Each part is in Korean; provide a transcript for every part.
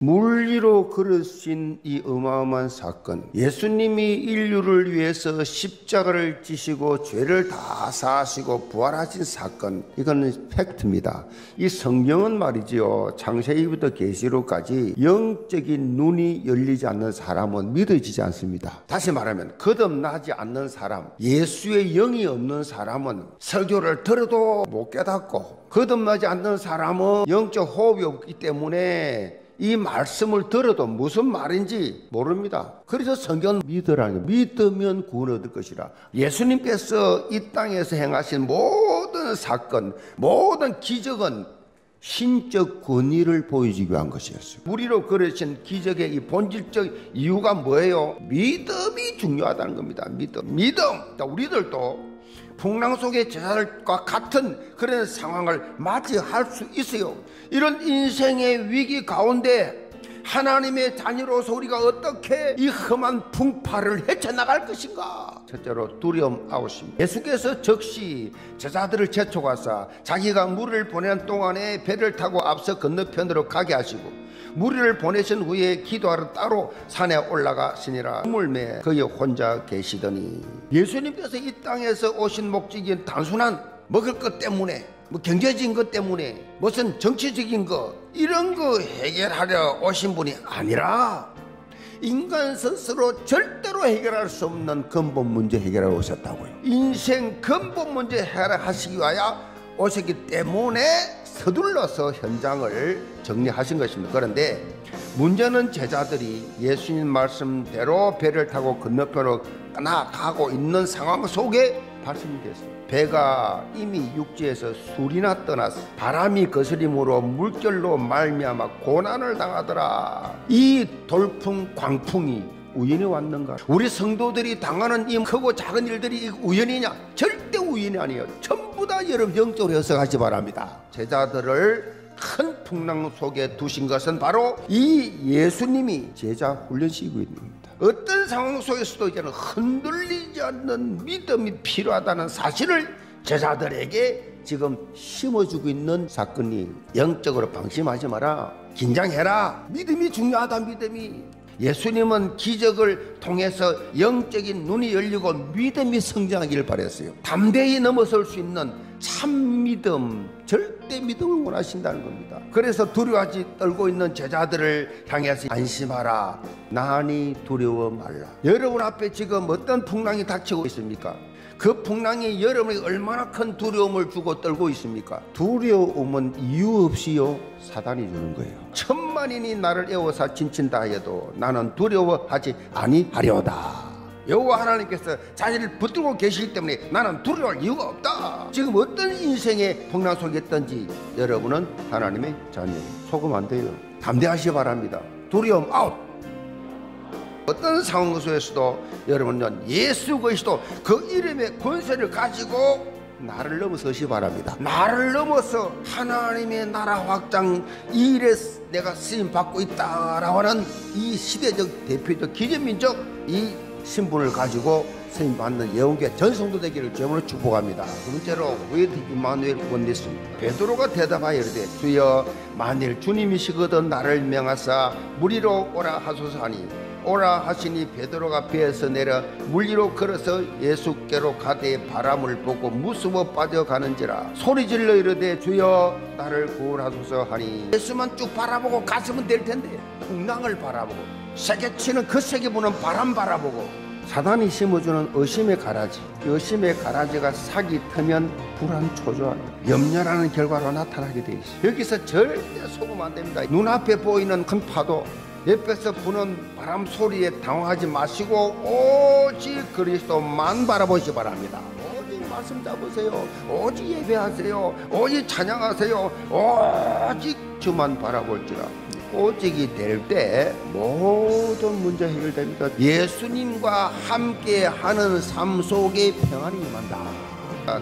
물리로 걸으신 이 어마어마한 사건, 예수님이 인류를 위해서 십자가를 지시고 죄를 다 사하시고 부활하신 사건, 이거는 팩트입니다. 이 성경은 말이지요, 창세기부터 계시록까지 영적인 눈이 열리지 않는 사람은 믿어지지 않습니다. 다시 말하면 거듭나지 않는 사람, 예수의 영이 없는 사람은 설교를 들어도 못 깨닫고, 거듭나지 않는 사람은 영적 호흡이 없기 때문에 이 말씀을 들어도 무슨 말인지 모릅니다. 그래서 성경은 믿으라는 거예요. 믿으면 구원 얻을 것이라. 예수님께서 이 땅에서 행하신 모든 사건, 모든 기적은 신적 권위를 보여주기 위한 것이었어요. 우리로 걸으신 기적의 이 본질적 이유가 뭐예요? 믿음이 중요하다는 겁니다. 믿음. 우리들도 풍랑 속의 제자들과 같은 그런 상황을 맞이할 수 있어요. 이런 인생의 위기 가운데 하나님의 자녀로서 우리가 어떻게 이 험한 풍파를 헤쳐나갈 것인가? 첫째로 두려움 아웃입니다. 예수께서 즉시 제자들을 재촉하사 자기가 무리를 보내는 동안에 배를 타고 앞서 건너편으로 가게 하시고, 무리를 보내신 후에 기도하러 따로 산에 올라가시니라. 물매 거기 혼자 계시더니, 예수님께서 이 땅에서 오신 목적이 단순한 먹을 것 때문에, 경제적인 것 때문에, 무슨 정치적인 것 이런 거 해결하려 오신 분이 아니라 인간 스스로 절대로 해결할 수 없는 근본 문제 해결하러 오셨다고요. 인생 근본 문제 해결하시기 위하여 오셨기 때문에 서둘러서 현장을 정리하신 것입니다. 그런데 문제는 제자들이 예수님 말씀대로 배를 타고 건너편으로 나가고 있는 상황 속에 발생이 됐어요. 배가 이미 육지에서 술이나 떠났어. 바람이 거스림으로 물결로 말미암아 고난을 당하더라. 이 돌풍 광풍이 우연히 왔는가? 우리 성도들이 당하는 이 크고 작은 일들이 우연이냐? 절대 우연이 아니에요. 전부 다 여러분 영적으로 해석하시 바랍니다. 제자들을 큰 풍랑 속에 두신 것은 바로 이 예수님이 제자 훈련시키고 있는 겁니다. 어떤 상황 속에서도 이제는 흔들리지 않는 믿음이 필요하다는 사실을 제자들에게 지금 심어주고 있는 사건이, 영적으로 방심하지 마라, 긴장해라, 믿음이 중요하다. 믿음이, 예수님은 기적을 통해서 영적인 눈이 열리고 믿음이 성장하기를 바랬어요. 담대히 넘어설 수 있는 참 믿음, 절대 믿음을 원하신다는 겁니다. 그래서 두려워하지 떨고 있는 제자들을 향해서 안심하라, 나니 두려워 말라. 여러분 앞에 지금 어떤 풍랑이 닥치고 있습니까? 그 풍랑이 여러분에게 얼마나 큰 두려움을 주고 떨고 있습니까? 두려움은 이유 없이요 사단이 주는 거예요. 천만인이 나를 에워싸 진친다 해도 나는 두려워하지 아니하려다. 여호와 하나님께서 자신을 붙들고 계시기 때문에 나는 두려워할 이유가 없다. 지금 어떤 인생의 풍랑 속에 있든지 여러분은 하나님의 자녀예요. 속으면 안 돼요. 담대하시기 바랍니다. 두려움 아웃. 어떤 상황 속에서도 여러분은 예수 그리스도 그 이름의 권세를 가지고 나를 넘어서시 바랍니다. 나를 넘어서 하나님의 나라 확장 이 일에 내가 쓰임 받고 있다라고 하는 이 시대적 대표적 기념민족 이 신분을 가지고 쓰임 받는 예언계 전성도 되기를 주님으로 축복합니다. 두 번째로 with 임마누엘 원리스. 베드로가 대답하여 이르되 주여 만일 주님이시거든 나를 명하사 무리로 오라 하소서 하니, 오라 하시니 베드로가 배에서 내려 물리로 걸어서 예수께로 가되 바람을 보고 무서워 빠져가는지라. 소리질러 이르되 주여 나를 구원하소서 하니, 예수만 쭉 바라보고 갔으면 될 텐데 풍랑을 바라보고 세게 치는 그 세게 부는 바람 바라보고, 사단이 심어주는 의심의 가라지, 의심의 가라지가 사기 트면 불안 초조한 염려라는 결과로 나타나게 돼 있어요. 여기서 절대 속으면 안 됩니다. 눈앞에 보이는 큰 파도, 옆에서 부는 바람 소리에 당황하지 마시고 오직 그리스도만 바라보시기 바랍니다. 오직 말씀 잡으세요. 오직 예배하세요. 오직 찬양하세요. 오직 주만 바라볼지라. 오직이 될 때 모든 문제 해결됩니다. 예수님과 함께 하는 삶 속에 평안이 임한다.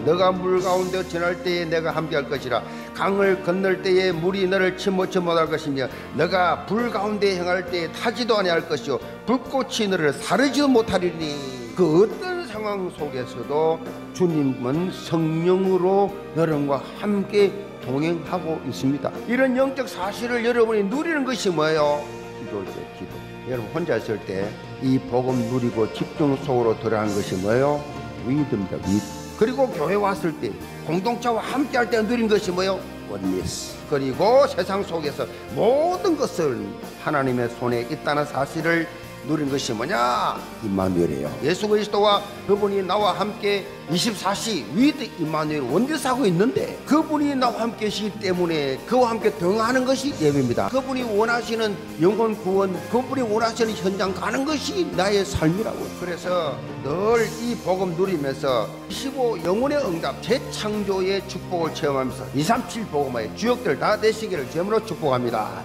너가 물 가운데 지날 때에 내가 함께 할 것이라. 강을 건널 때에 물이 너를 침몰치 못할 것이며, 너가 불 가운데 행할 때에 타지도 아니할 것이요 불꽃이 너를 사르지도 못하리니. 그 어떤 상황 속에서도 주님은 성령으로 여러분과 함께 동행하고 있습니다. 이런 영적 사실을 여러분이 누리는 것이 뭐예요? 기도죠, 기도. 여러분 혼자 있을 때 이 복음 누리고 집중 속으로 들어가는 것이 뭐예요? 위드입니다, 위드. 그리고 교회 왔을 때 공동체와 함께 할 때 누린 것이 뭐예요? 원리스. 그리고 세상 속에서 모든 것을 하나님의 손에 있다는 사실을 누린 것이 뭐냐? 임마누엘이에요. 예수 그리스도와 그분이 나와 함께 24시 위드 임마누엘 원대사하고 있는데 그분이 나와 함께 계시기 때문에 그와 함께 동행하는 것이 예배입니다. 그분이 원하시는 영혼 구원, 그분이 원하시는 현장 가는 것이 나의 삶이라고. 그래서 늘 이 복음 누리면서 15 영혼의 응답 재창조의 축복을 체험하면서 237 복음화의 주역들 다 되시기를 제물로 축복합니다.